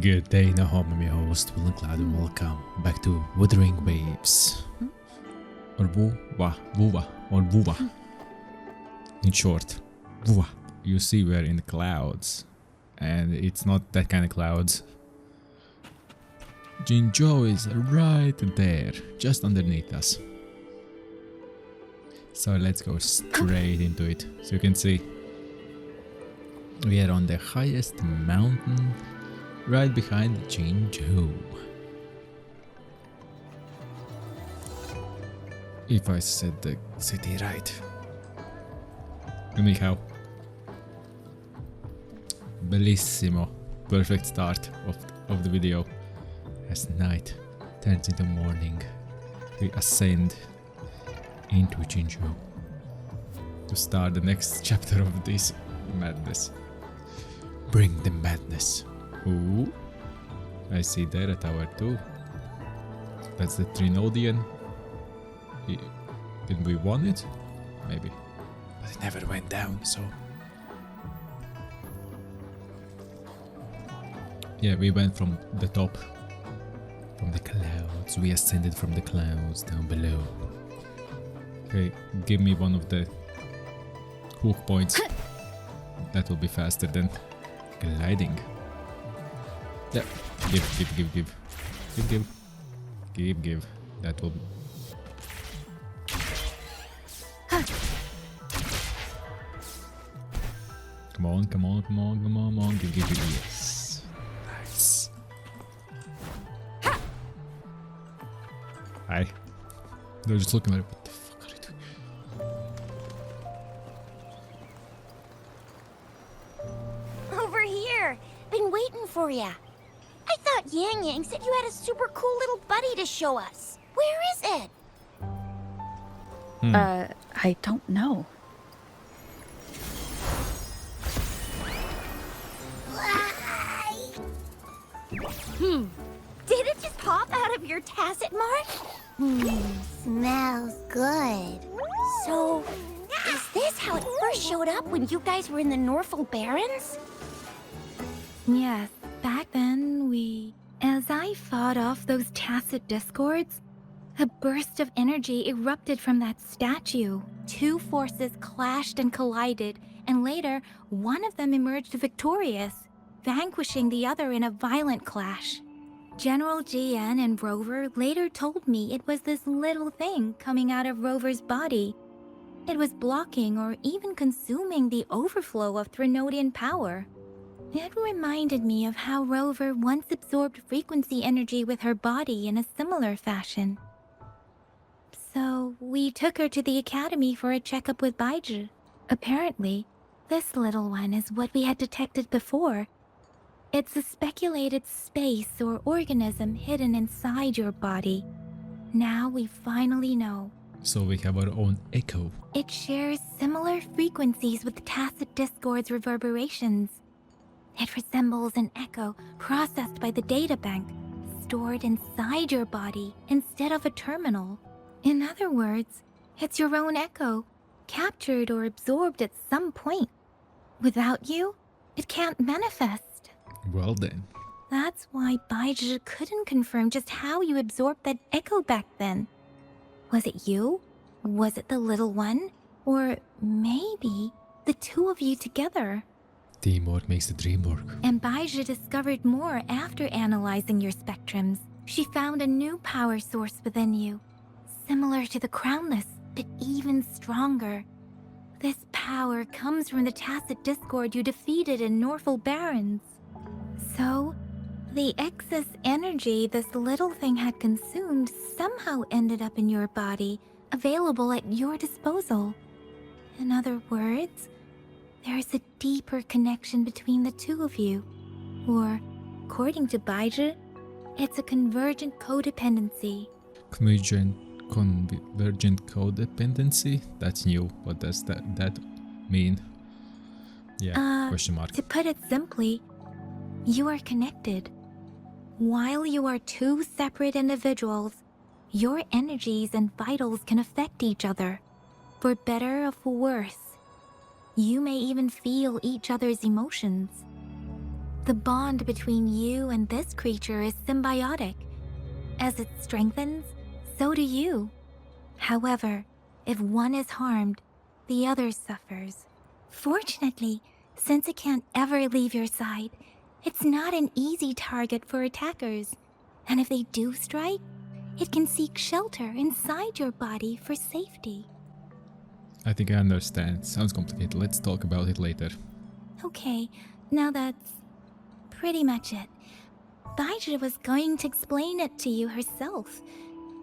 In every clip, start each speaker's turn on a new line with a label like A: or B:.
A: Good day, Nahom. I'm your host, VillainCloud, and welcome back to Wuthering Waves. Or Wuwa. In short, Wuwa. You see, we're in the clouds, and it's not that kind of clouds. Jinzhou is right there, just underneath us. So let's go straight into it. So you can see, we are on the highest mountain, right behind Jinzhou. If I said the city right. Anyhow. Bellissimo. Perfect start of the video. As night turns into morning, we ascend into Jinzhou to start the next chapter of this madness. Bring the madness. Ooh, I see there a tower too. That's the Trinodian. Did we want it? Maybe. But it never went down, so... Yeah, we went from the top. From the clouds. We ascended from the clouds down below. Okay, give me one of the hook points. That will be faster than gliding. Yeah, give. That will be... Come on. Give. Yes. Nice. Hi. They're just looking at it. What the fuck are you doing?
B: Over here. Been waiting for ya. I thought Yang said you had a super cool little buddy to show us. Where is it?
C: I don't know.
B: Did it just pop out of your tacit mark? Smells good. So, is this how it first showed up when you guys were in the Norfolk Barrens?
C: Yes, back then as I fought off those tacit discords, a burst of energy erupted from that statue. Two forces clashed and collided, and later, one of them emerged victorious, vanquishing the other in a violent clash. General GN and Rover later told me it was this little thing coming out of Rover's body. It was blocking or even consuming the overflow of Trinodian power. It reminded me of how Rover once absorbed frequency energy with her body in a similar fashion. So we took her to the academy for a checkup with Baizhi. Apparently, this little one is what we had detected before. It's a speculated space or organism hidden inside your body. Now we finally know.
A: So we have our own echo.
C: It shares similar frequencies with tacit discord's reverberations. It resembles an echo processed by the data bank, stored inside your body instead of a terminal. In other words, it's your own echo, captured or absorbed at some point. Without you, it can't manifest.
A: Well then.
C: That's why Baizhi couldn't confirm just how you absorbed that echo back then. Was it you? Was it the little one? Or maybe the two of you together?
A: Teamwork makes the dream work.
C: And Baizhi discovered more after analyzing your spectrums. She found a new power source within you, similar to the Crownless, but even stronger. This power comes from the tacit discord you defeated in Norfolk Barrens. So, the excess energy this little thing had consumed somehow ended up in your body, available at your disposal. In other words, there's a deeper connection between the two of you. Or, according to Baizhi, it's a convergent codependency.
A: Convergent codependency? That's new. What does that mean? Yeah, question mark.
C: To put it simply, you are connected. While you are two separate individuals, your energies and vitals can affect each other, for better or for worse. You may even feel each other's emotions. The bond between you and this creature is symbiotic. As it strengthens, so do you. However, if one is harmed, the other suffers. Fortunately, since it can't ever leave your side, it's not an easy target for attackers. And if they do strike, it can seek shelter inside your body for safety.
A: I think I understand. Sounds complicated. Let's talk about it later.
C: Okay, now that's pretty much it. Baija was going to explain it to you herself,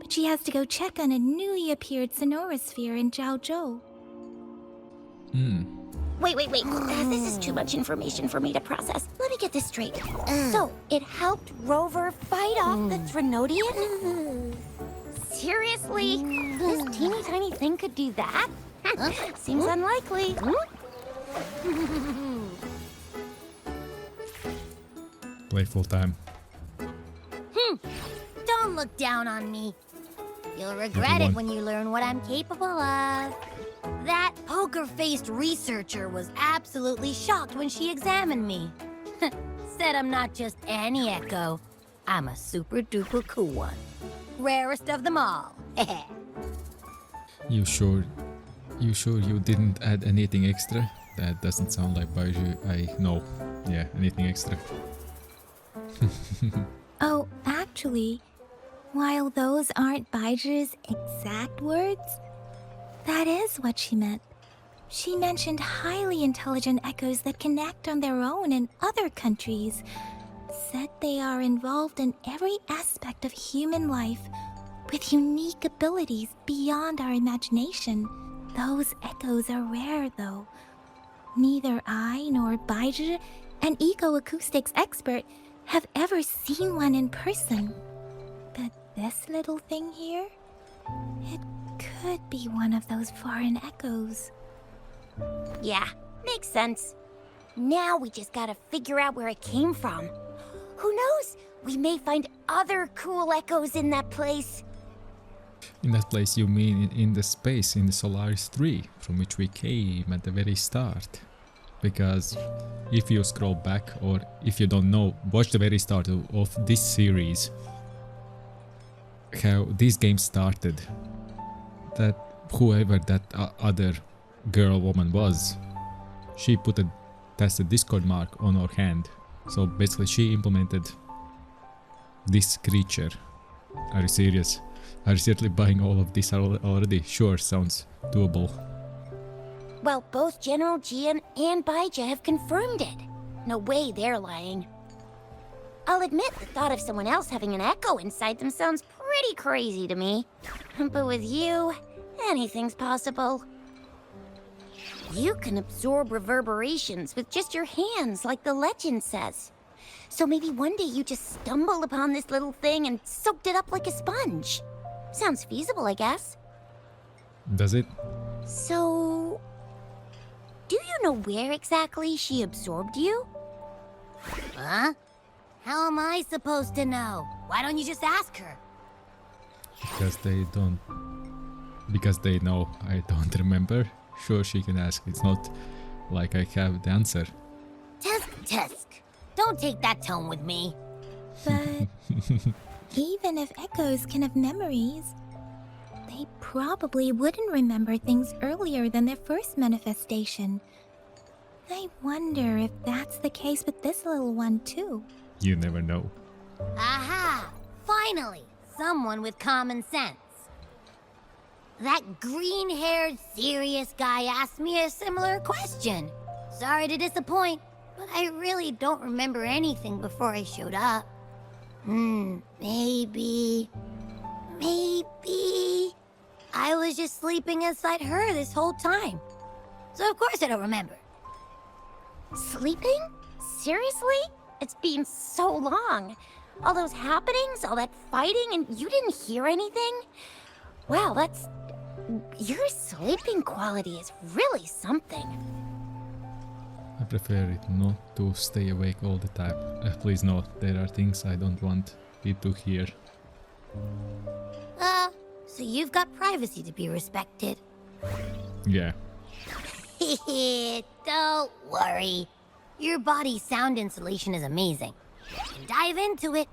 C: but she has to go check on a newly appeared sonorosphere in Jiaozhou.
B: Wait. This is too much information for me to process. Let me get this straight. So, it helped Rover fight off the Threnodian? Seriously? This teeny tiny thing could do that? Seems unlikely.
A: Play full time.
B: Don't look down on me. You'll regret it when you learn what I'm capable of. That poker-faced researcher was absolutely shocked when she examined me. Said I'm not just any echo. I'm a super-duper cool one. Rarest of them all.
A: You sure you didn't add anything extra? That doesn't sound like Baiju. I know. Yeah, anything extra.
C: Oh, actually, while those aren't Baiji's exact words, that is what she meant. She mentioned highly intelligent echoes that can act on their own in other countries. Said they are involved in every aspect of human life with unique abilities beyond our imagination. Those echoes are rare, though. Neither I nor Baija, an eco-acoustics expert, have ever seen one in person. But this little thing here, it could be one of those foreign echoes.
B: Yeah, makes sense. Now we just gotta figure out where it came from. Who knows? We may find other cool echoes in that place.
A: In that place you mean in the space in the Solaris 3 from which we came at the very start. Because if you scroll back, or if you don't know, watch the very start of this series. How this game started. That whoever that other girl woman was, she put a tested Discord mark on her hand. So basically she implemented this creature. Are you serious? Are you seriously buying all of this already? Sure, sounds doable.
B: Well, both General Jian and Baija have confirmed it. No way they're lying. I'll admit the thought of someone else having an echo inside them sounds pretty crazy to me. But with you, anything's possible. You can absorb reverberations with just your hands, like the legend says. So maybe one day you just stumbled upon this little thing and soaked it up like a sponge. Sounds feasible, I guess.
A: Does it?
B: So, do you know where exactly she absorbed you? Huh? How am I supposed to know? Why don't you just ask her?
A: Because they don't. Because they know I don't remember. Sure, she can ask. It's not like I have the answer.
B: Tusk. Don't take that tone with me.
C: But even if echoes can have memories, they probably wouldn't remember things earlier than their first manifestation. I wonder if that's the case with this little one too.
A: You never know.
B: Aha! Finally, someone with common sense. That green-haired, serious guy asked me a similar question. Sorry to disappoint, but I really don't remember anything before I showed up. Maybe I was just sleeping inside her this whole time. So of course I don't remember. Sleeping? Seriously? It's been so long. All those happenings, all that fighting, and you didn't hear anything? Wow, that's... Your sleeping quality is really something.
A: I prefer it not to stay awake all the time. Please no, there are things I don't want it to hear.
B: So you've got privacy to be respected.
A: Yeah.
B: Don't worry.
D: Your body's sound insulation is amazing. You dive into it,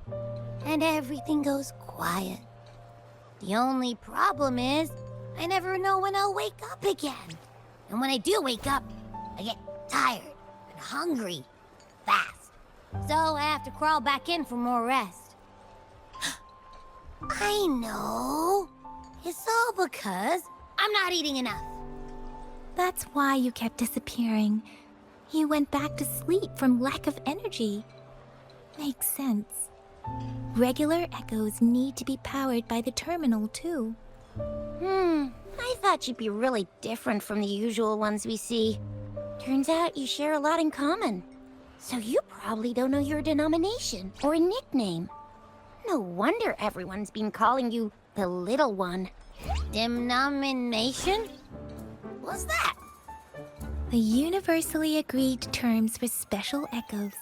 D: and everything goes quiet. The only problem is, I never know when I'll wake up again. And when I do wake up, I get tired and hungry fast. So I have to crawl back in for more rest. I know. It's all because I'm not eating enough.
C: That's why you kept disappearing. You went back to sleep from lack of energy. Makes sense. Regular echoes need to be powered by the terminal, too.
B: I thought you'd be really different from the usual ones we see. Turns out you share a lot in common. So you probably don't know your denomination or nickname. No wonder everyone's been calling you the Little One.
D: Denomination? What's that?
C: The universally agreed terms for special echoes,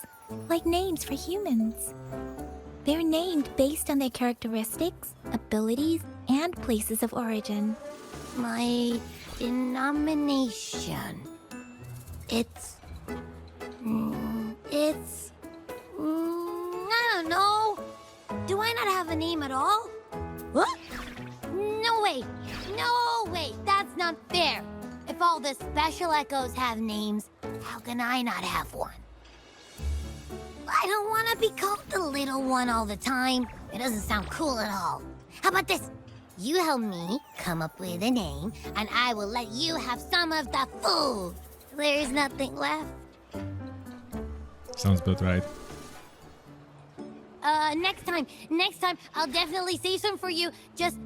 C: like names for humans. They're named based on their characteristics, abilities, and places of origin.
D: My denomination. It's... I don't know. Do I not have a name at all? What? No way. No way. That's not fair. If all the special echoes have names, how can I not have one? I don't want to be called the Little One all the time. It doesn't sound cool at all. How about this? You help me come up with a name, and I will let you have some of the food. There's nothing left.
A: Sounds about right.
D: Next time, I'll definitely save some for you. Just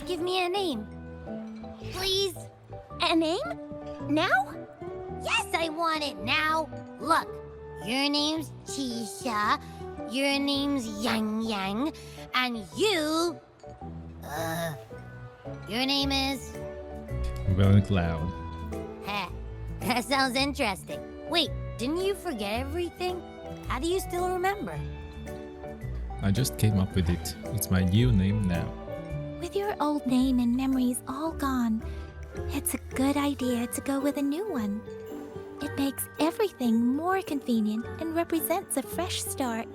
D: give me a name. Please?
B: A name? Now?
D: Yes, I want it now. Look, your name's Chisha, your name's Yang Yang, and your name is...
A: VillainCloud.
D: Heh, that sounds interesting. Wait, didn't you forget everything? How do you still remember?
A: I just came up with it. It's my new name now.
C: With your old name and memories all gone, it's a good idea to go with a new one. It makes everything more convenient and represents a fresh start.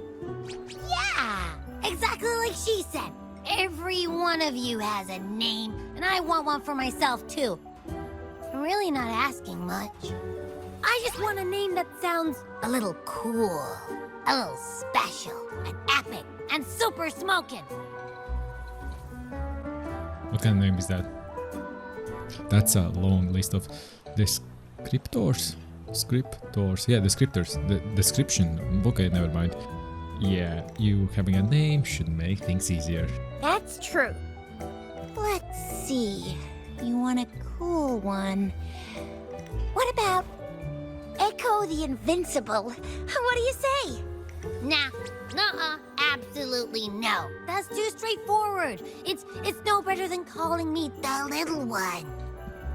D: Yeah, exactly like she said. Every one of you has a name, and I want one for myself too. I'm really not asking much. I just want a name that sounds a little cool, a little special, and epic, and super smoking.
A: What kind of name is that? That's a long list of descriptors. Scriptors. Yeah, descriptors. The description. Okay, never mind. Yeah, you having a name should make things easier.
B: That's true. Let's see. You want a cool one. What about Echo the Invincible? What do you say?
D: Nah, nuh-uh, absolutely no. That's too straightforward. It's no better than calling me the Little One.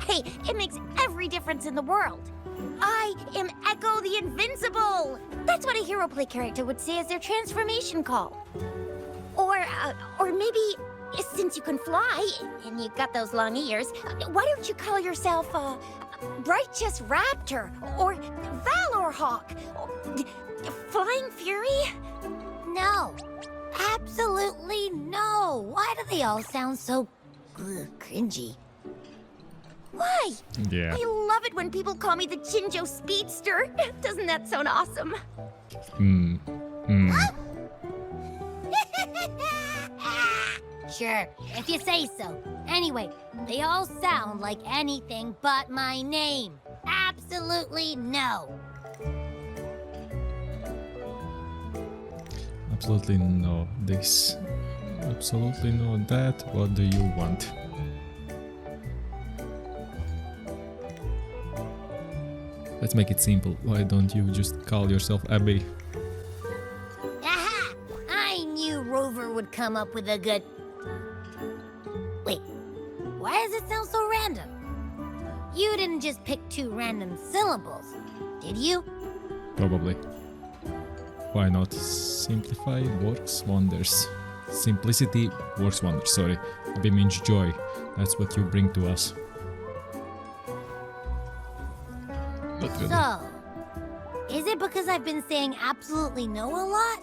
B: Hey, it makes every difference in the world. I am Echo the Invincible! That's what a hero play character would say as their transformation call. Or maybe, since you can fly, and you've got those long ears, why don't you call yourself, Righteous Raptor, or Valor Hawk, or Flying Fury?
D: No, absolutely no. Why do they all sound so cringy?
B: Why?
A: Yeah.
B: I love it when people call me the Jinjo Speedster. Doesn't that sound awesome?
D: Sure, if you say so. Anyway, they all sound like anything but my name. Absolutely no.
A: Absolutely no this. Absolutely no that. What do you want? Let's make it simple. Why don't you just call yourself Abby?
D: Aha! I knew Rover would come up with a good... Wait, why does it sound so random? You didn't just pick two random syllables, did you?
A: Probably. Why not? Simplify works wonders. Simplicity works wonders, sorry. Abby means joy. That's what you bring to us. Not really.
D: So, I've been saying absolutely no a lot?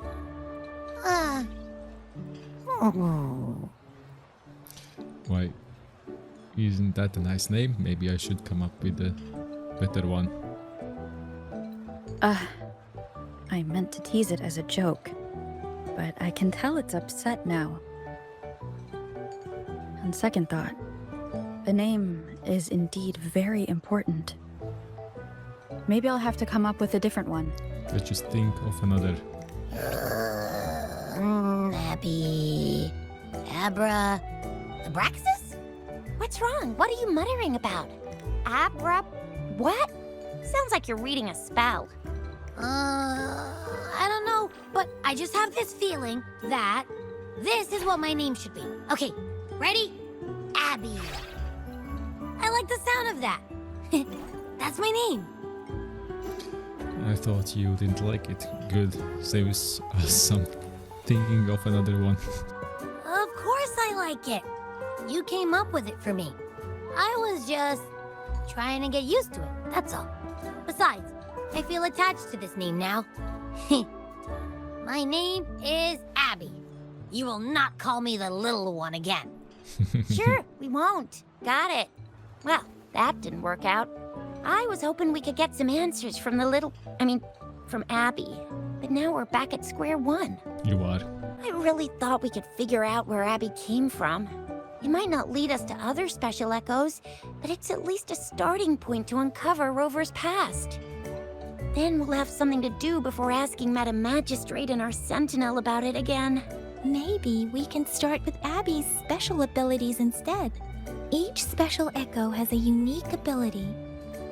A: Why? Isn't that a nice name? Maybe I should come up with a better one.
E: I meant to tease it as a joke, but I can tell it's upset now. On second thought, the name is indeed very important. Maybe I'll have to come up with a different one.
A: Let's just think of another.
D: Abby... Abra... Abraxas?
B: What's wrong? What are you muttering about? Abra... What? Sounds like you're reading a spell.
D: I don't know, but I just have this feeling that this is what my name should be. Okay, ready? Abby. I like the sound of that. That's my name.
A: I thought you didn't like it. Good. Saves us some thinking of another one.
D: Of course I like it. You came up with it for me. I was just trying to get used to it, that's all. Besides, I feel attached to this name now. My name is Abby. You will not call me the little one again.
B: Sure, we won't. Got it. Well, that didn't work out. I was hoping we could get some answers from from Abby. But now we're back at square one.
A: You are.
B: I really thought we could figure out where Abby came from. It might not lead us to other special echoes, but it's at least a starting point to uncover Rover's past. Then we'll have something to do before asking Madam Magistrate and our Sentinel about it again.
C: Maybe we can start with Abby's special abilities instead. Each special echo has a unique ability.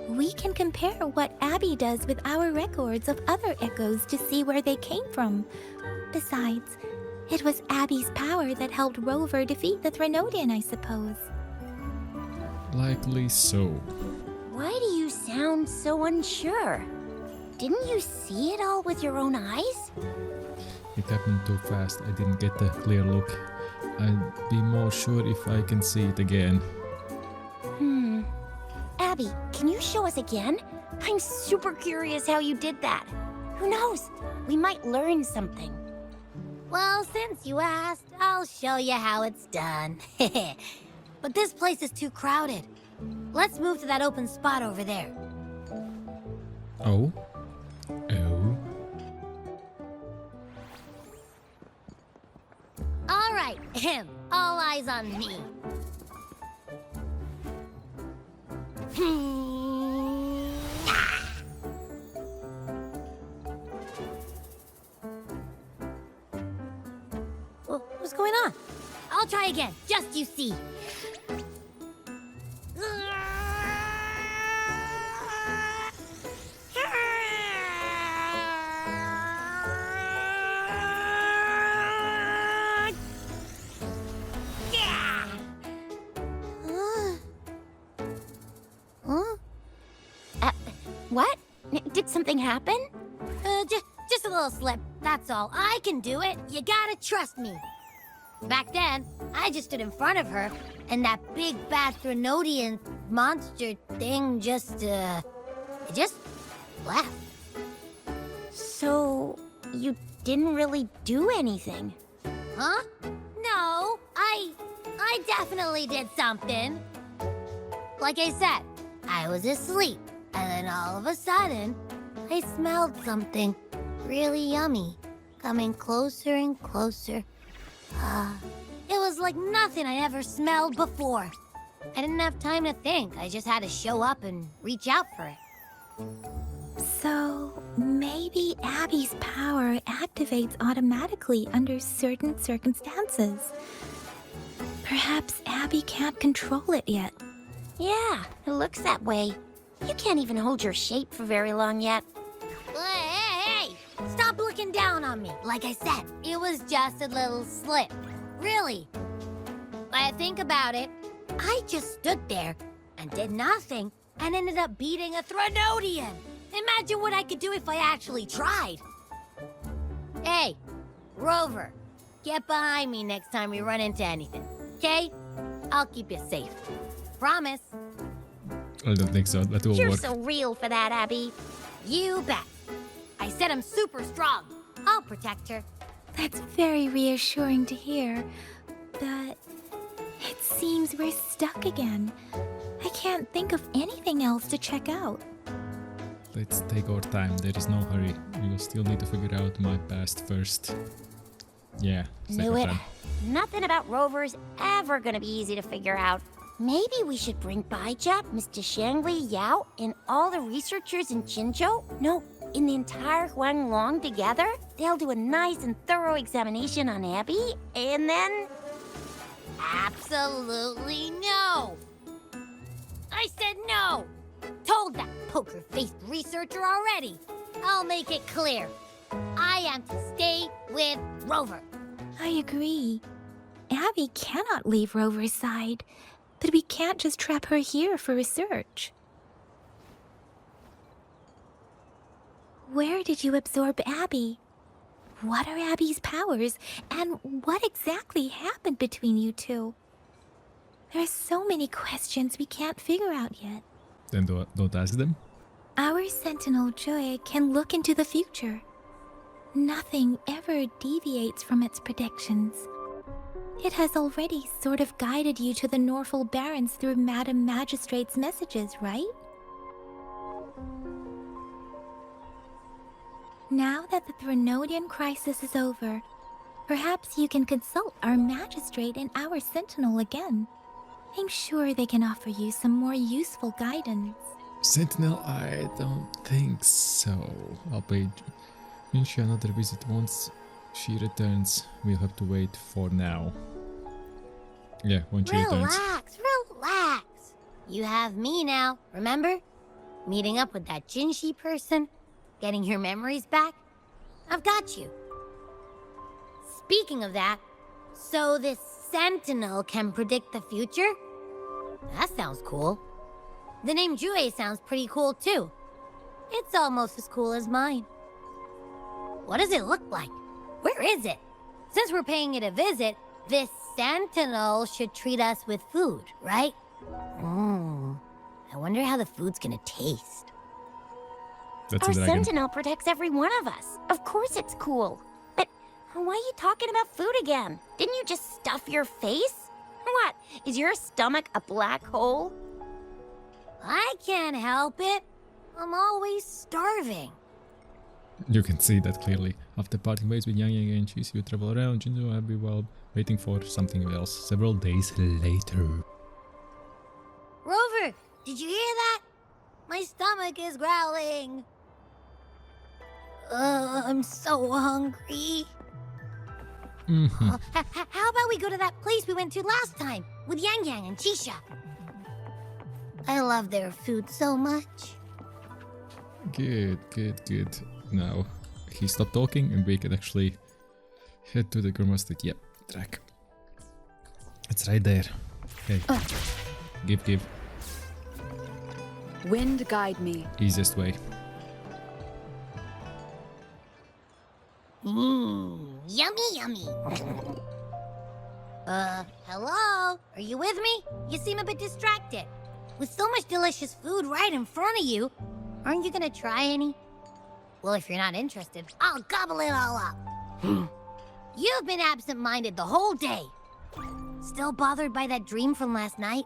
C: We can compare what Abby does with our records of other echoes to see where they came from. Besides, it was Abby's power that helped Rover defeat the Threnodian, I suppose.
A: Likely so.
B: Why do you sound so unsure? Didn't you see it all with your own eyes?
A: It happened too fast. I didn't get a clear look. I'd be more sure if I can see it again.
B: Abby, can you show us again? I'm super curious how you did that. Who knows? We might learn something.
D: Well, since you asked, I'll show you how it's done. But this place is too crowded. Let's move to that open spot over there.
A: Oh? Oh?
D: All right, all eyes on me. What's going on? I'll try again, just you see.
B: What? Did something happen?
D: Just a little slip, that's all. I can do it. You gotta trust me. Back then, I just stood in front of her, and that big bad Threnodian monster thing just left.
B: So, you didn't really do anything?
D: Huh? No, I definitely did something. Like I said, I was asleep, and then all of a sudden, I smelled something really yummy, coming closer and closer. It was like nothing I'd ever smelled before. I didn't have time to think. I just had to show up and reach out for it.
C: So, maybe Abby's power activates automatically under certain circumstances. Perhaps Abby can't control it yet.
B: Yeah, it looks that way. You can't even hold your shape for very long yet.
D: Hey! Stop looking down on me. Like I said, it was just a little slip. Really. When I think about it, I just stood there and did nothing and ended up beating a Threnodian. Imagine what I could do if I actually tried. Hey, Rover, get behind me next time we run into anything, okay? I'll keep you safe. Promise.
A: I don't think so. That will
B: You're
A: work.
B: so real for that, Abby.
D: You bet. I said I'm super strong. I'll protect her.
C: That's very reassuring to hear, but it seems we're stuck again. I can't think of anything else to check out.
A: Let's take our time. There is no hurry. We will still need to figure out my past first. Yeah, let's take
B: Knew
A: our
B: it.
A: time.
B: Nothing about Rover's ever gonna be easy to figure out. Maybe we should bring Baija, Mr. Shangli, Yao, and all the researchers in Jinzhou? No, in the entire Huanglong together? They'll do a nice and thorough examination on Abby, and then...
D: Absolutely no! I said no! Told that poker-faced researcher already. I'll make it clear. I am to stay with Rover.
C: I agree. Abby cannot leave Rover's side, but we can't just trap her here for research. Where did you absorb Abby? What are Abby's powers, and what exactly happened between you two? There are so many questions we can't figure out yet.
A: Then don't ask them.
C: Our Sentinel Joy can look into the future. Nothing ever deviates from its predictions. It has already sort of guided you to the Norfolk Barrens through Madam Magistrate's messages, right? Now that the Threnodian crisis is over, perhaps you can consult our Magistrate and our Sentinel again. I'm sure they can offer you some more useful guidance.
A: Sentinel, I don't think so. I'll pay Minsha another visit once she returns. We'll have to wait for now. Yeah, once she returns.
D: Relax. You have me now, remember? Meeting up with that Jinshi person, getting your memories back. I've got you. Speaking of that, so this Sentinel can predict the future? That sounds cool. The name Jue sounds pretty cool too. It's almost as cool as mine. What does it look like? Where is it? Since we're paying it a visit, this Sentinel should treat us with food, right? I wonder how the food's gonna taste.
A: That's
B: Our
A: a dragon.
B: Sentinel protects every one of us. Of course it's cool. But why are you talking about food again? Didn't you just stuff your face? What? Is your stomach a black hole?
D: I can't help it. I'm always starving.
A: You can see that clearly. After parting ways with Yang Yang and Cheese, you travel around Jinzhou Abbey while waiting for something else. Several days later.
D: Rover, did you hear that? My stomach is growling. I'm so hungry. How about we go to that place we went to last time with Yang Yang and Chisha? I love their food so much.
A: Good. Now, he stopped talking and we can actually head to the Grandma Street. Yep, track. It's right there. Okay. Give.
E: Wind guide me.
A: Easiest way.
D: Yummy. Hello? Are you with me? You seem a bit distracted. With so much delicious food right in front of you, aren't you gonna try any? Well, if you're not interested, I'll gobble it all up. You've been absent-minded the whole day. Still bothered by that dream from last night?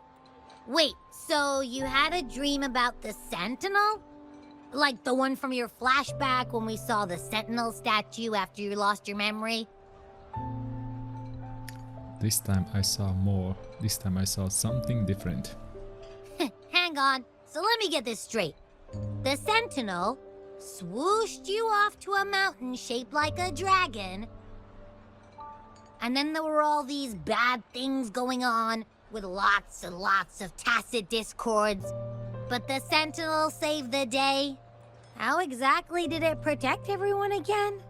D: Wait, so you had a dream about the Sentinel? Like the one from your flashback when we saw the Sentinel statue after you lost your memory?
A: This time I saw more. This time I saw something different.
D: Hang on, so let me get this straight. The Sentinel swooshed you off to a mountain shaped like a dragon, and then there were all these bad things going on with lots and lots of tacit discords, but the Sentinel saved the day. How exactly did it protect everyone again?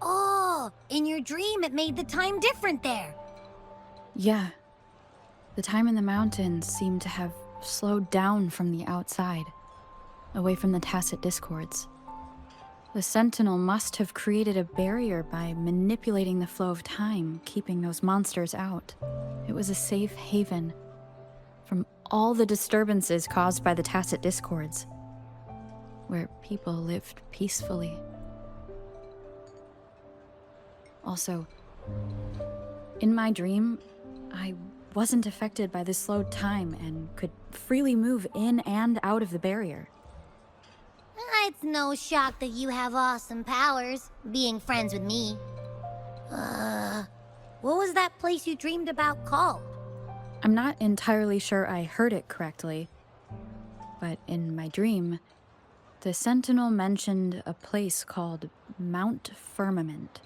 D: Oh, in your dream it made the time different there.
E: Yeah. The time in the mountains seemed to have slowed down from the outside, away from the tacit discords. The Sentinel must have created a barrier by manipulating the flow of time, keeping those monsters out. It was a safe haven from all the disturbances caused by the tacit discords, where people lived peacefully. Also, in my dream, I wasn't affected by the slowed time and could freely move in and out of the barrier.
D: It's no shock that you have awesome powers, being friends with me. What was that place you dreamed about called?
E: I'm not entirely sure I heard it correctly, but in my dream, the Sentinel mentioned a place called Mount Firmament.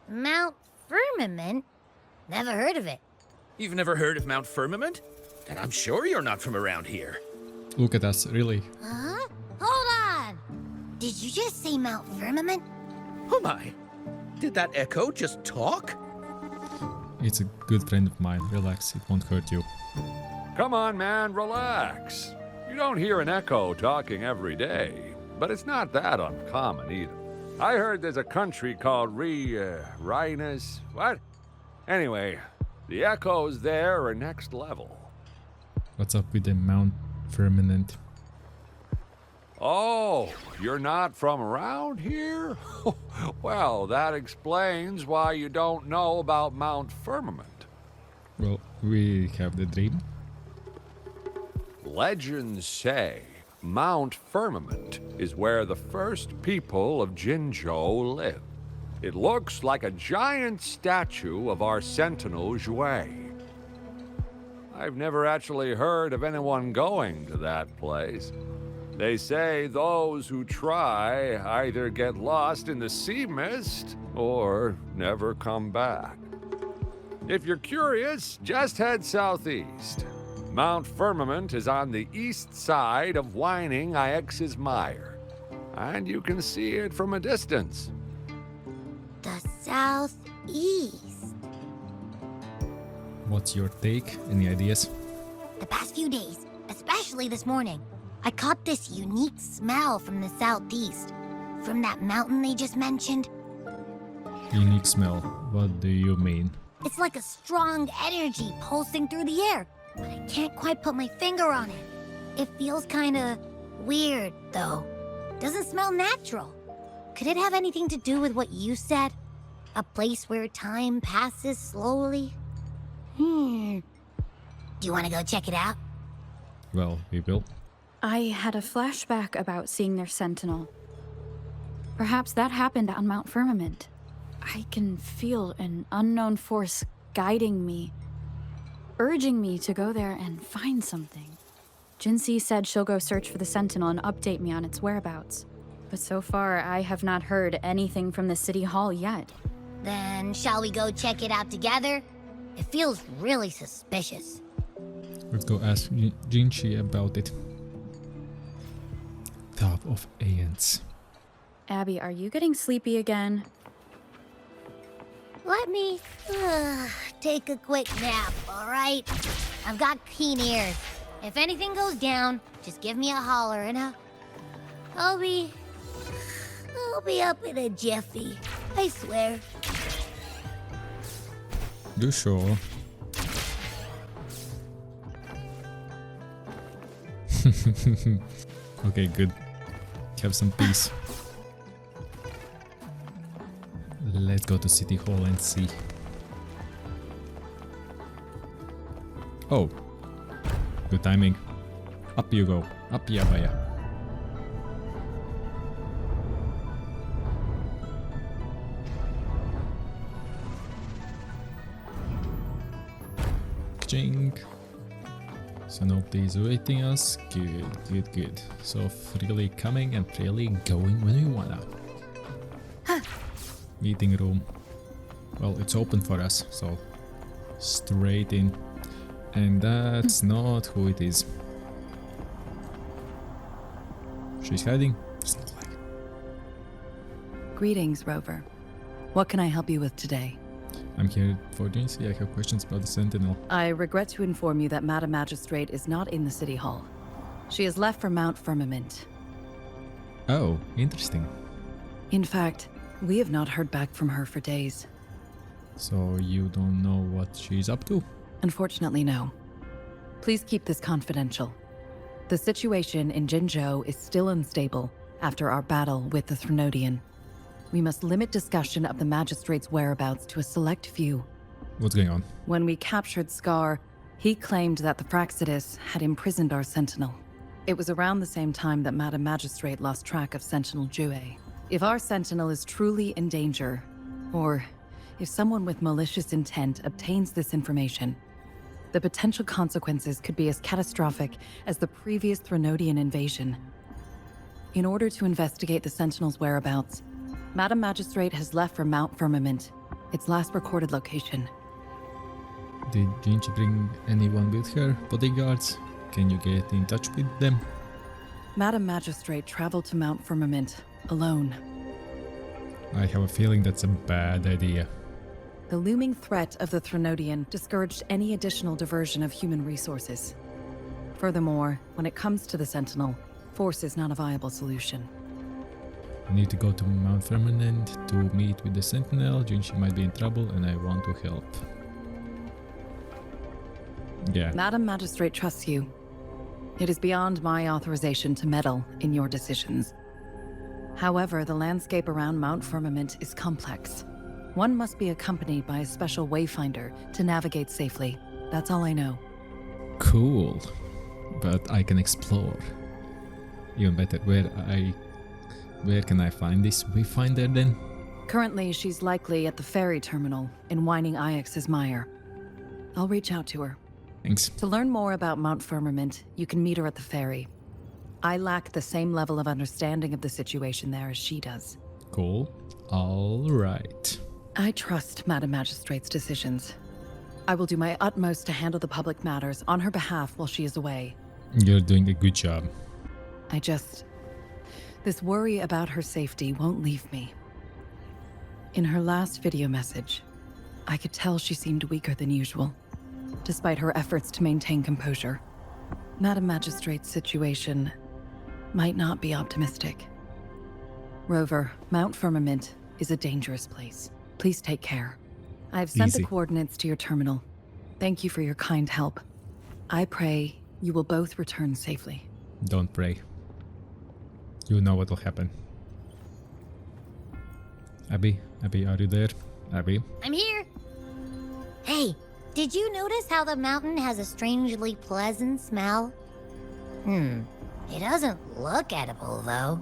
D: Mount Firmament? Never heard of it.
F: You've never heard of Mount Firmament? Then I'm sure you're not from around here.
A: Look at us, really.
D: Huh? Hold on! Did you just say Mount Firmament?
F: Oh my! Did that echo just talk?
A: It's a good friend of mine. Relax, it won't hurt you.
G: Come on, man, relax. You don't hear an echo talking every day, but it's not that uncommon either. I heard there's a country called Rhinus. What? Anyway, the echoes there are next level.
A: What's up with the Mount Firmament?
G: Oh, you're not from around here? Well, that explains why you don't know about Mount Firmament.
A: Well, we have the dream.
G: Legends say Mount Firmament is where the first people of Jinzhou lived. It looks like a giant statue of our sentinel Zhui. I've never actually heard of anyone going to that place. They say those who try either get lost in the sea mist or never come back. If you're curious, just head southeast. Mount Firmament is on the east side of Whining Ix's Mire, and you can see it from a distance.
D: The southeast.
A: What's your take? Any ideas?
D: The past few days, especially this morning, I caught this unique smell from the southeast. From that mountain they just mentioned.
A: Unique smell. What do you mean?
D: It's like a strong energy pulsing through the air, but I can't quite put my finger on it. It feels kinda weird, though. Doesn't smell natural. Could it have anything to do with what you said? A place where time passes slowly? Do you want to go check it out?
A: Well, we will.
E: I had a flashback about seeing their sentinel. Perhaps that happened on Mount Firmament. I can feel an unknown force guiding me, urging me to go there and find something. Jinxie said she'll go search for the sentinel and update me on its whereabouts. But so far, I have not heard anything from the city hall yet.
D: Then shall we go check it out together? It feels really suspicious.
A: Let's go ask Jinchi about it. Top of ants.
E: Abby, are you getting sleepy again?
D: Let me take a quick nap, all right? I've got keen ears. If anything goes down, just give me a holler and I'll be up in a jiffy. I swear.
A: You sure? Okay, good. Have some peace. Let's go to City Hall and see. Oh. Good timing. Up you go. Up Yabaya. Ching. So nobody is waiting us. Good, good, good. So freely coming and freely going when we wanna. Meeting room. Well, it's open for us, so straight in. And that's not who it is. She's hiding. It's not like.
H: Greetings, Rover. What can I help you with today?
A: I'm here for Jinxie. I have questions about the Sentinel.
H: I regret to inform you that Madam Magistrate is not in the City Hall. She has left for Mount Firmament.
A: Oh, interesting.
H: In fact, we have not heard back from her for days.
A: So you don't know what she's up to?
H: Unfortunately, no. Please keep this confidential. The situation in Jinzhou is still unstable after our battle with the Threnodian. We must limit discussion of the Magistrate's whereabouts to a select few.
A: What's going on?
H: When we captured Scar, he claimed that the Praxidus had imprisoned our Sentinel. It was around the same time that Madam Magistrate lost track of Sentinel Jue. If our Sentinel is truly in danger, or if someone with malicious intent obtains this information, the potential consequences could be as catastrophic as the previous Threnodian invasion. In order to investigate the Sentinel's whereabouts, Madam Magistrate has left for Mount Firmament, its last recorded location.
A: Didn't you bring anyone with her? Bodyguards? Can you get in touch with them?
H: Madam Magistrate traveled to Mount Firmament alone.
A: I have a feeling that's a bad idea.
H: The looming threat of the Threnodian discouraged any additional diversion of human resources. Furthermore, when it comes to the Sentinel, force is not a viable solution.
A: I need to go to Mount Firmament to meet with the Sentinel. Jinchi might be in trouble and I want to help. Yeah.
H: Madam Magistrate trusts you. It is beyond my authorization to meddle in your decisions. However, the landscape around Mount Firmament is complex. One must be accompanied by a special wayfinder to navigate safely. That's all I know.
A: Cool. But I can explore. Even better, where can I find this wayfinder then?
H: Currently, she's likely at the ferry terminal in Whining Ix's Mire. I'll reach out to her.
A: Thanks.
H: To learn more about Mount Firmament, you can meet her at the ferry. I lack the same level of understanding of the situation there as she does.
A: Cool. All right.
H: I trust Madam Magistrate's decisions. I will do my utmost to handle the public matters on her behalf while she is away.
A: You're doing a good job.
H: This worry about her safety won't leave me. In her last video message, I could tell she seemed weaker than usual, despite her efforts to maintain composure. Madam Magistrate's situation might not be optimistic. Rover, Mount Firmament is a dangerous place. Please take care. I've sent
A: Easy.
H: the coordinates to your terminal. Thank you for your kind help. I pray you will both return safely.
A: Don't pray. You know what will happen. Abby, are you there? Abby?
D: I'm here. Hey, did you notice how the mountain has a strangely pleasant smell? It doesn't look edible, though.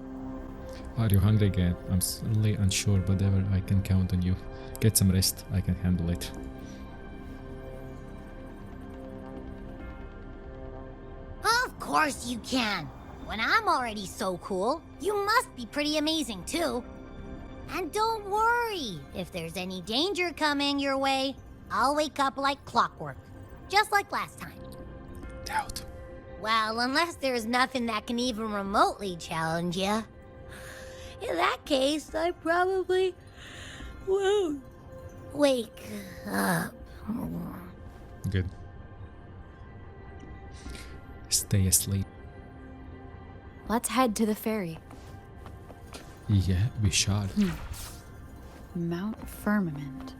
A: Are you hungry again? I'm suddenly unsure, but ever I can count on you. Get some rest, I can handle it.
D: Of course you can. When I'm already so cool, you must be pretty amazing too. And don't worry, if there's any danger coming your way, I'll wake up like clockwork, just like last time.
A: Doubt.
D: Well, unless there's nothing that can even remotely challenge you. In that case, I probably won't wake up.
A: Good. Stay asleep.
E: Let's head to the ferry.
A: Yeah, we shall.
E: Mount Firmament.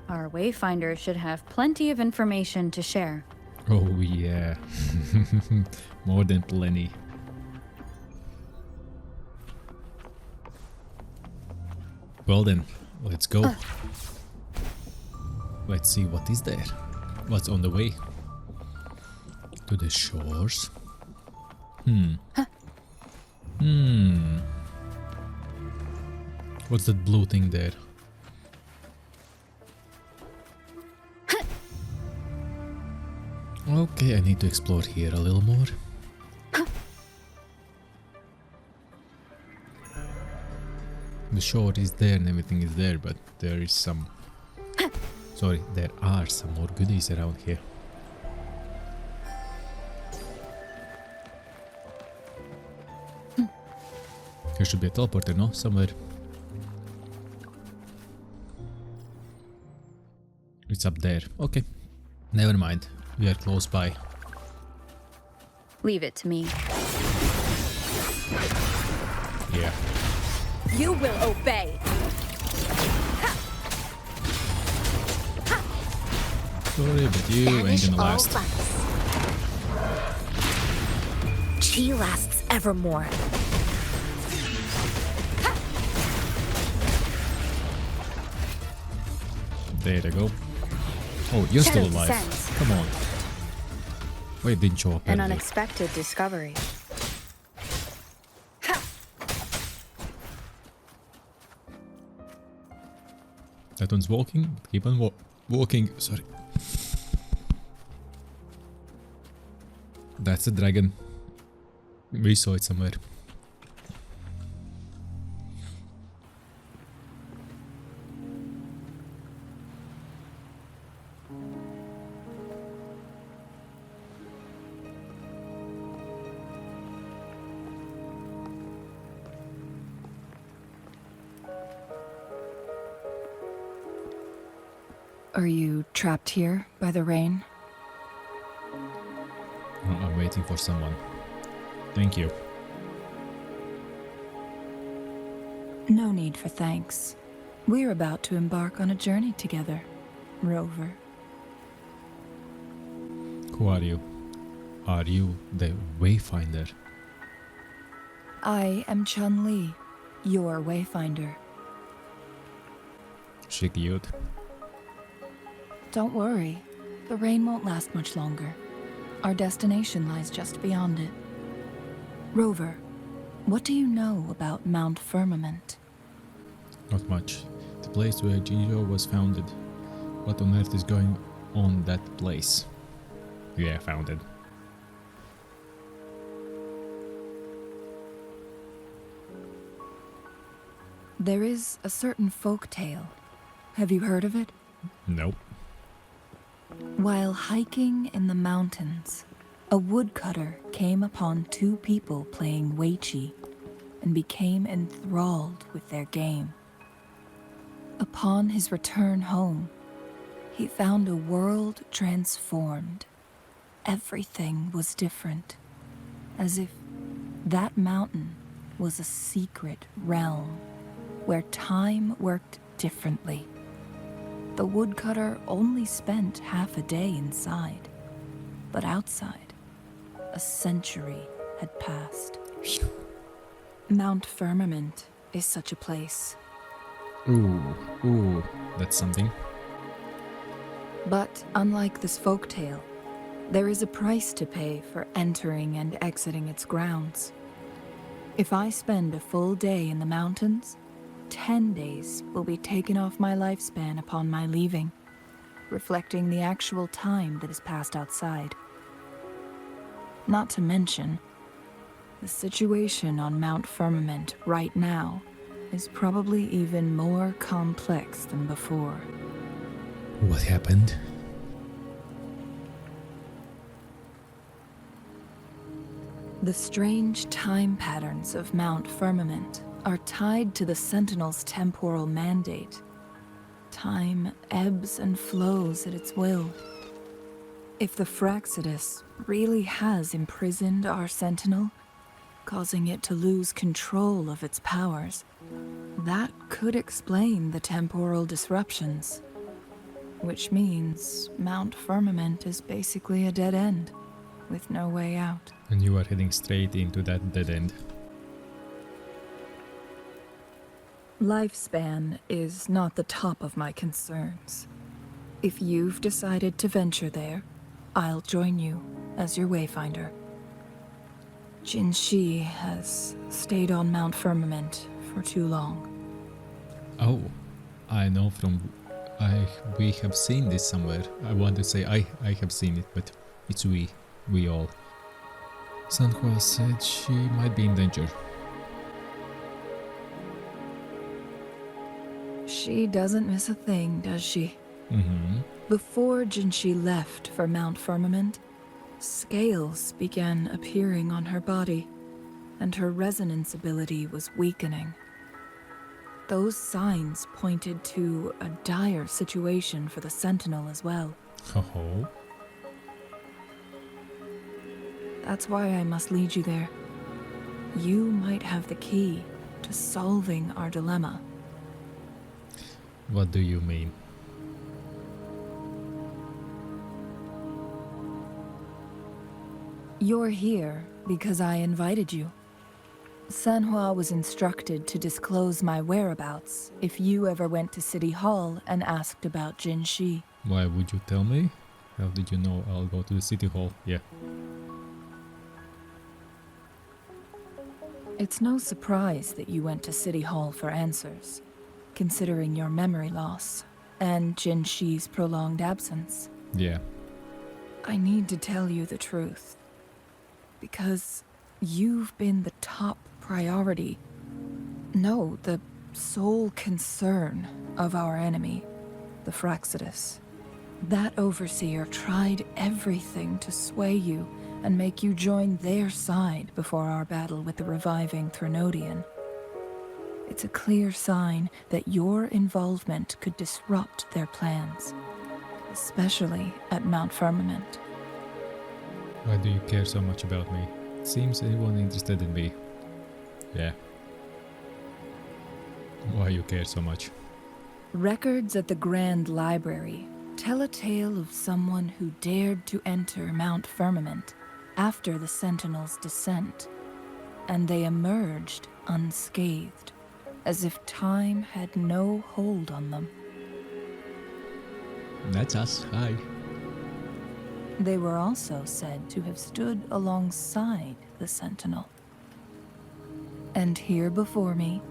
E: Our wayfinder should have plenty of information to share.
A: Oh yeah. More than plenty. Well then, let's go. Let's see what is there. What's on the way? To the shores? What's that blue thing there? Okay, I need to explore here a little more. The shore is there and everything is there, but there is some... Sorry, there are some more goodies around here. There should be a teleporter, no? Somewhere. It's up there. Okay. Never mind. We are close by.
E: Leave it to me.
A: Yeah.
C: You will obey.
A: Sorry, but you ain't gonna last.
C: Chi lasts evermore.
A: There you go. Oh, you're still
I: Shadow
A: alive.
I: descends.
A: Come on. Wait, didn't show up
I: An
A: earlier.
I: unexpected discovery.
A: That one's walking. Keep on walking. Sorry. That's a dragon. We saw it somewhere.
E: Are you trapped here by the rain?
A: Oh, I'm waiting for someone. Thank you.
E: No need for thanks. We're about to embark on a journey together, Rover.
A: Who are you? Are you the Wayfinder?
E: I am Chun-Li, your Wayfinder.
A: She cute.
E: Don't worry, the rain won't last much longer. Our destination lies just beyond it. Rover, what do you know about Mount Firmament?
A: Not much. The place where Jinjo was founded. What on earth is going on that place? Yeah, founded.
E: There is a certain folk tale. Have you heard of it?
A: Nope.
E: While hiking in the mountains, a woodcutter came upon two people playing Weiqi and became enthralled with their game. Upon his return home, he found a world transformed. Everything was different, as if that mountain was a secret realm where time worked differently. The woodcutter only spent half a day inside, but outside, a century had passed. Mount Firmament is such a place.
A: Ooh, that's something.
E: But unlike this folktale, there is a price to pay for entering and exiting its grounds. If I spend a full day in the mountains, 10 days will be taken off my lifespan upon my leaving, reflecting the actual time that is passed outside. Not to mention, the situation on Mount Firmament right now is probably even more complex than before.
A: What happened?
E: The strange time patterns of Mount Firmament are tied to the Sentinel's temporal mandate. Time ebbs and flows at its will. If the Fraxidus really has imprisoned our Sentinel, causing it to lose control of its powers, that could explain the temporal disruptions. Which means Mount Firmament is basically a dead end, with no way out.
A: And you are heading straight into that dead end.
E: Lifespan is not the top of my concerns. If you've decided to venture there, I'll join you as your wayfinder. Jinshi has stayed on Mount Firmament for too long.
A: Oh, I know from... we have seen this somewhere. I want to say I have seen it, but it's we all. Sanhua said she might be in danger.
E: She doesn't miss a thing, does she?
A: Mm-hmm.
E: Before Jinshi left for Mount Firmament, scales began appearing on her body, and her resonance ability was weakening. Those signs pointed to a dire situation for the Sentinel as well.
A: Oh.
E: That's why I must lead you there. You might have the key to solving our dilemma.
A: What do you mean?
E: You're here because I invited you.
I: Sanhua was instructed to disclose my whereabouts if you ever went to City Hall and asked about Jin Shi.
A: Why would you tell me? How did you know I'll go to the city hall? Yeah.
I: It's no surprise that you went to City Hall for answers, considering your memory loss and Jin Shi's prolonged absence.
A: Yeah.
I: I need to tell you the truth, because you've been the top priority. No, the sole concern of our enemy, the Fraxidus. That overseer tried everything to sway you and make you join their side before our battle with the reviving Threnodian. It's a clear sign that your involvement could disrupt their plans, especially at Mount Firmament.
A: Why do you care so much about me? It seems anyone interested in me. Yeah. Why you care so much?
I: Records at the Grand Library tell a tale of someone who dared to enter Mount Firmament after the Sentinel's descent, and they emerged unscathed, as if time had no hold on them.
A: That's us. Hi.
I: They were also said to have stood alongside the Sentinel. And here before me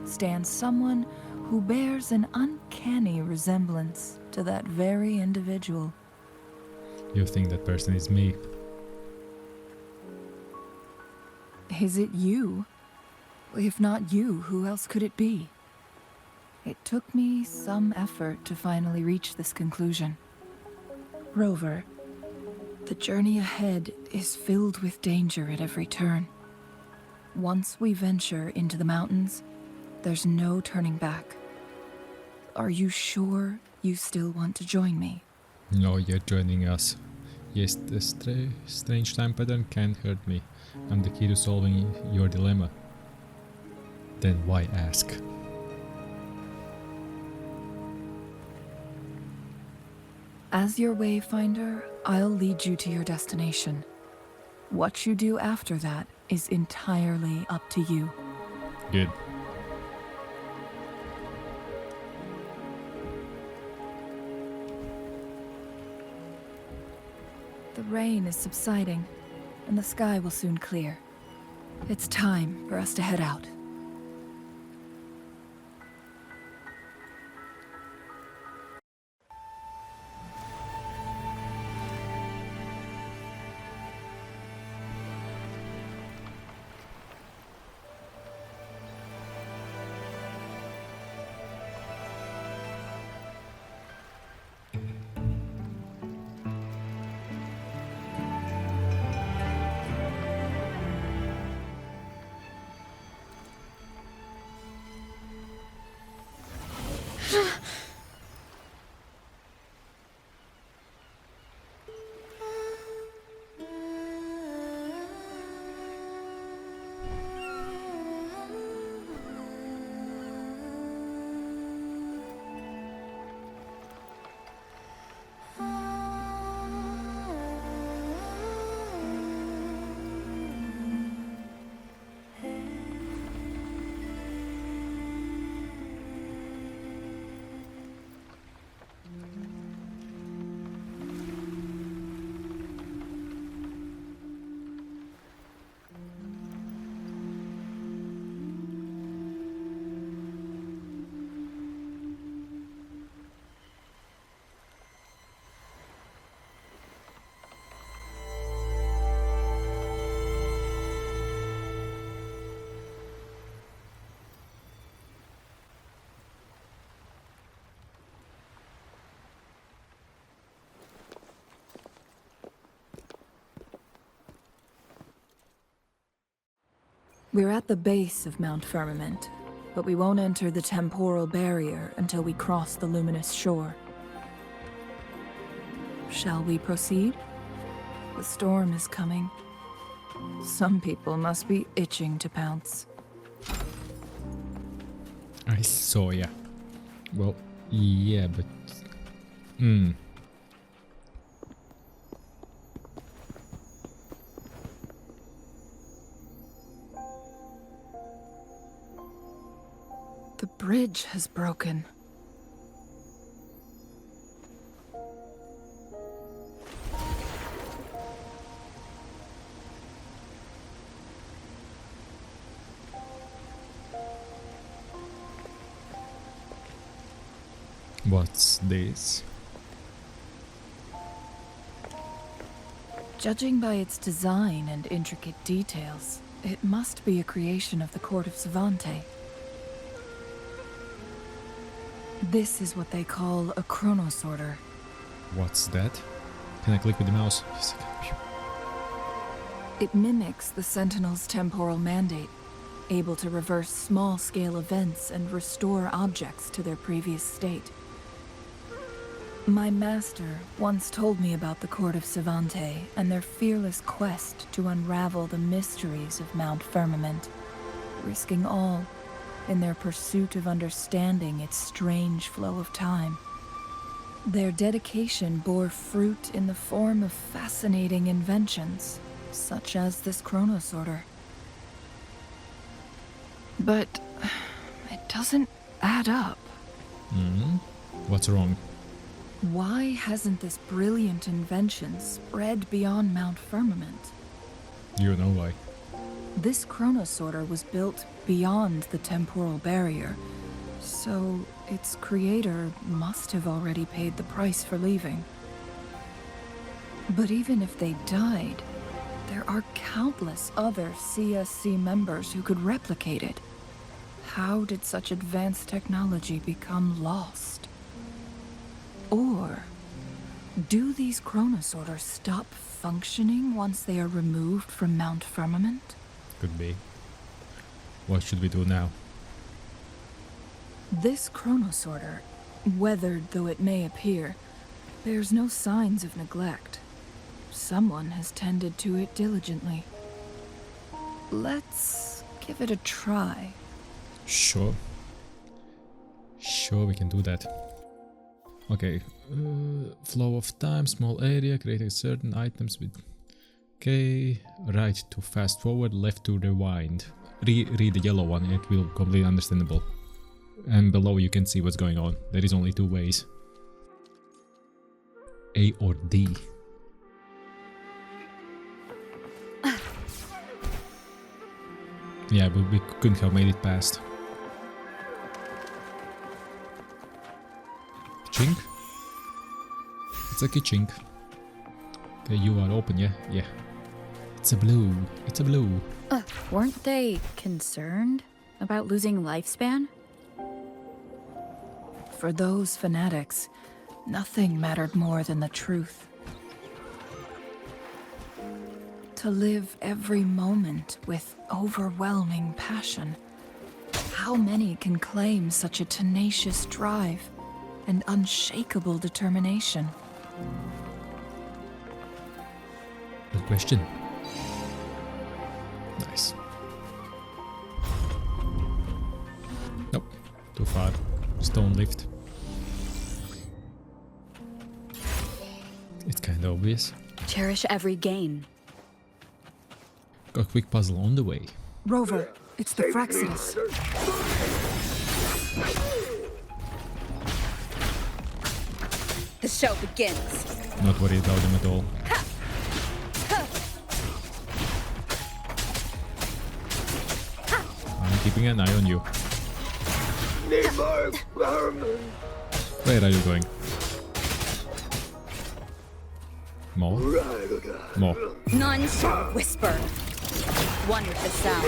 I: stands someone who bears an uncanny resemblance to that very individual.
A: You think that person is me?
I: Is it you? If not you, who else could it be? It took me some effort to finally reach this conclusion. Rover, the journey ahead is filled with danger at every turn. Once we venture into the mountains, there's no turning back. Are you sure you still want to join me?
A: No, you're joining us. Yes, the strange time pattern can't hurt me. I'm the key to solving your dilemma. Then why ask?
I: As your wayfinder, I'll lead you to your destination. What you do after that is entirely up to you.
A: Good.
I: The rain is subsiding, and the sky will soon clear. It's time for us to head out. We're at the base of Mount Firmament, but we won't enter the temporal barrier until we cross the luminous shore. Shall we proceed? The storm is coming. Some people must be itching to pounce.
A: I saw ya. Well, yeah, but...
I: bridge has broken.
A: What's this?
I: Judging by its design and intricate details, it must be a creation of the court of Savante. This is what they call a chronosorter.
A: What's that? Can I click with the mouse?
I: It mimics the Sentinel's temporal mandate, able to reverse small-scale events and restore objects to their previous state. My master once told me about the court of Savante and their fearless quest to unravel the mysteries of Mount Firmament, risking all in their pursuit of understanding its strange flow of time. Their dedication bore fruit in the form of fascinating inventions, such as this chronosorter. But it doesn't add up.
A: What's wrong?
I: Why hasn't this brilliant invention spread beyond Mount Firmament?
A: You know why.
I: This chronosorter was built beyond the temporal barrier, so its creator must have already paid the price for leaving. But even if they died, there are countless other CSC members who could replicate it. How did such advanced technology become lost? Or do these chronosorters stop functioning once they are removed from Mount Firmament?
A: Could be. What should we do now?
I: This chronosorter, weathered though it may appear, bears no signs of neglect. Someone has tended to it diligently. Let's give it a try.
A: Sure. Sure, we can do that. Okay. Flow of time, small area, creating certain items with... Okay. Right to fast forward, left to rewind. Read the yellow one, it will be completely understandable. And below you can see what's going on. There is only two ways. A or D. Yeah, but we couldn't have made it past. Chink? It's like a chink. Okay, you are open, yeah? Yeah. It's a blue. It's a blue.
E: Weren't they concerned about losing lifespan?
I: For those fanatics, nothing mattered more than the truth. To live every moment with overwhelming passion. How many can claim such a tenacious drive and unshakable determination?
A: Good question. Nice. Nope. Too far. Stone lift. It's kind of obvious.
E: Cherish every gain.
A: Got a quick puzzle on the way.
I: Rover, it's the Fraxidus.
J: The show begins.
A: Not worried about them at all. I'm keeping an eye on you. Where are you going? More? More.
J: None shall whisper. One with the sound.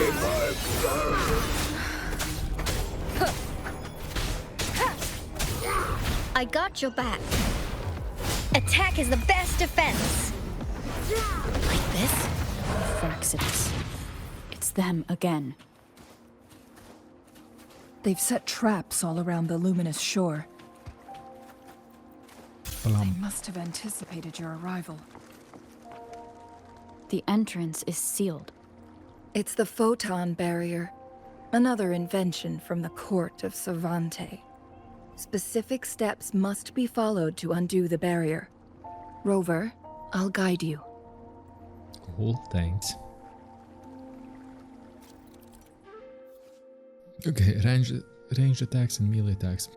J: I got your back. Attack is the best defense.
E: Like this? Fraxidus. It's them again.
I: They've set traps all around the luminous shore. They must have anticipated your arrival.
E: The entrance is sealed.
I: It's the photon barrier, another invention from the court of Savante. Specific steps must be followed to undo the barrier. Rover, I'll guide you.
A: Cool, thanks. Okay, ranged attacks and melee attacks.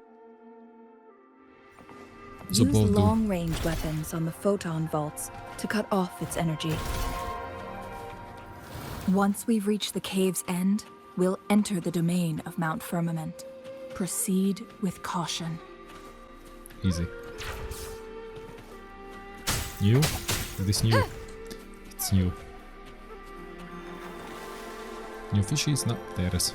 A: So
I: Use
A: both do.
I: long-range weapons on the photon vaults to cut off its energy. Once we've reached the cave's end, we'll enter the domain of Mount Firmament. Proceed with caution.
A: Easy. New? Is this new? It's new. New fishies? No, there's.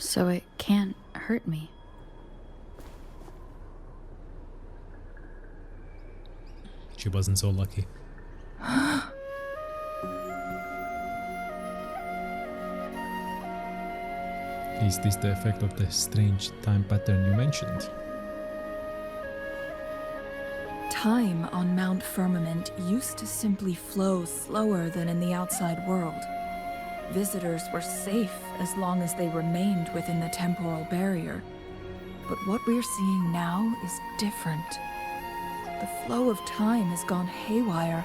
E: So it can't hurt me.
A: She wasn't so lucky. Is this the effect of the strange time pattern you mentioned?
I: Time on Mount Firmament used to simply flow slower than in the outside world. Visitors were safe as long as they remained within the temporal barrier. But what we're seeing now is different. The flow of time has gone haywire.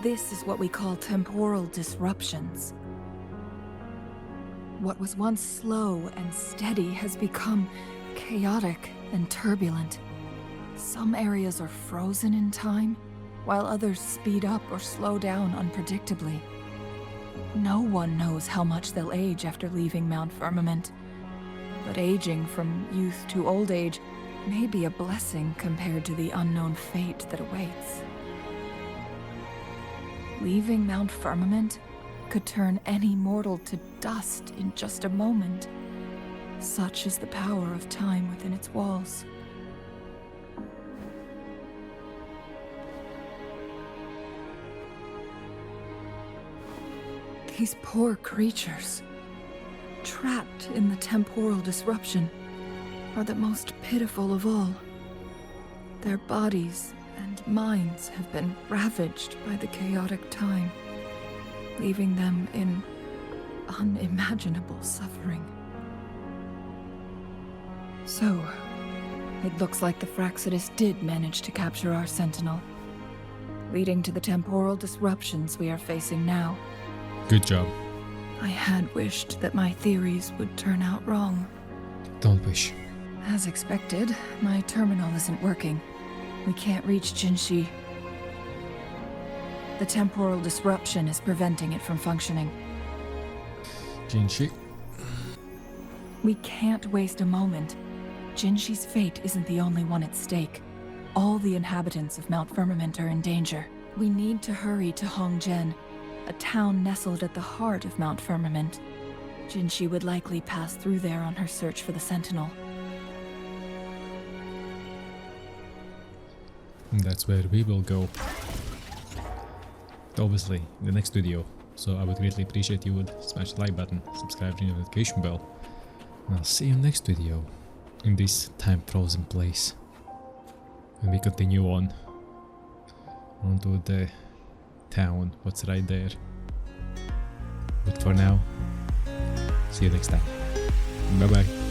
I: This is what we call temporal disruptions. What was once slow and steady has become chaotic and turbulent. Some areas are frozen in time, while others speed up or slow down unpredictably. No one knows how much they'll age after leaving Mount Firmament, but aging from youth to old age may be a blessing compared to the unknown fate that awaits. Leaving Mount Firmament could turn any mortal to dust in just a moment. Such is the power of time within its walls. These poor creatures, trapped in the temporal disruption, are the most pitiful of all. Their bodies and minds have been ravaged by the chaotic time, leaving them in unimaginable suffering. So, it looks like the Fraxidus did manage to capture our sentinel, leading to the temporal disruptions we are facing now.
A: Good job.
I: I had wished that my theories would turn out wrong.
A: Don't wish.
I: As expected, my terminal isn't working. We can't reach Jinshi. The temporal disruption is preventing it from functioning.
A: Jinshi.
I: We can't waste a moment. Jinshi's fate isn't the only one at stake. All the inhabitants of Mount Firmament are in danger. We need to hurry to Hongjian, a town nestled at the heart of Mount Firmament. Jinshi would likely pass through there on her search for the Sentinel.
A: That's where we will go. Obviously, in the next video. So I would greatly appreciate you would smash the like button, subscribe to the notification bell. And I'll see you next video in this time frozen place. When we continue on onto the town, what's right there. But for now, see you next time. Bye bye.